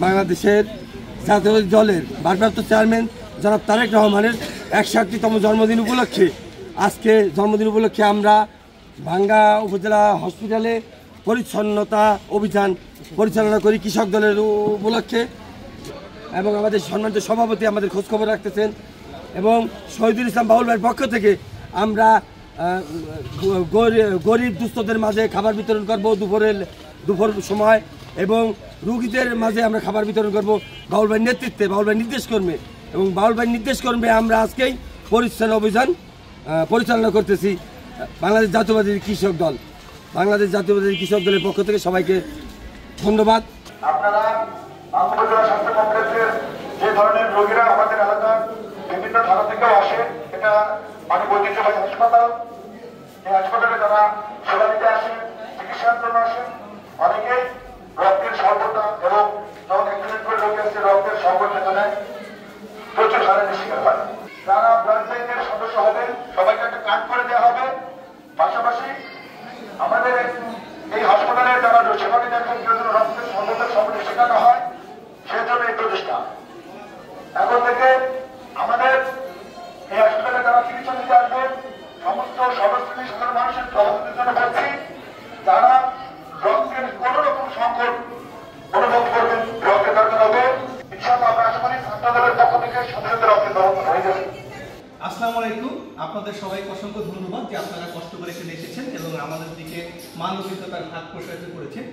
বাংলাদেশের জাতীয়তাবাদী দলের ভারপ্রাপ্ত চেয়ারম্যান জনাব তারেক রহমানের ৬১তম জন্মদিন উপলক্ষে আমরা ভাঙ্গা উপজেলা হসপিটালে পরিচ্ছন্নতা অভিযান পরিচালনা করি কৃষক দলের উপলক্ষে। এবং আমাদের সম্মানিত সভাপতি আমাদের খোঁজখবর রাখতেছেন এবং শহীদুল ইসলাম বাউল ভাইয়ের পক্ষ থেকে আমরা গরিব দুস্থদের মাঝে খাবার বিতরণ করব দুপুর সময় এবং রুগীদের মাঝে আমরা খাবার বিতরণ করব বাউল ভাইয়ের নেতৃত্বে, বাউল ভাই নির্দেশ করবে এবং বাউল ভাই নির্দেশ করবে আমরা আজকেই পরিচ্ছন্ন অভিযান পরিচালনা করতেছি। বাংলাদেশ জাতীয়তাবাদী কৃষক দলের পক্ষ থেকে সবাইকে ধন্যবাদ। আপনারা স্বাস্থ্য কমপ্লেক্সের যে ধরনের রোগীরা আমাদের এলাকার বিভিন্ন থানা থেকেও আসে, এটা অনেক ঐতিহ্যবাহী হাসপাতাল। এই হাসপাতালে তারা সেবা দিতে আসেন, চিকিৎসার জন্য আসেন। অনেকেই রক্তের স্বল্পতা এবং যখন অ্যাক্সিডেন্ট করে রোগী আসছে রক্তের সংকট দেখা দেয়, প্রচুর হারানির শিকার হয়। যারা ব্লাড ব্যাংকের সদস্য হবেন সবাইকে একটা কার্ড করে দেওয়া হবে। পাশাপাশি আমাদের এই হাসপাতালের যারা সেবা দিতে আসেন কেউ যেন রক্তের স্বল্পতার সম্পর্কে শেখানো হয়, সেজন্য এই প্রচেষ্টা। এখন থেকে আমাদের এই হাসপাতালে যারা চিকিৎসা দিতে আসবেন সমস্ত সর্বশ্রেণী সাধারণ মানুষের সহযোগিতার জন্য বলছি, যারা রক্তের কোন রকম সংকট অনুভব করবেন, রক্তের দরকার হবে, ইনশাআল্লাহ আমরা আশা করি ছাত্র দলের পক্ষ থেকে সাথে সাথে রক্তের ব্যবস্থা হয়ে যাবে। আসসালামু আলাইকুম। আপনাদের সবাইকে অসংখ্য ধন্যবাদ যে আপনারা কষ্ট করে এখানে এসেছেন এবং আমাদের দিকে মানবিকতার হাত প্রসারিত করেছেন।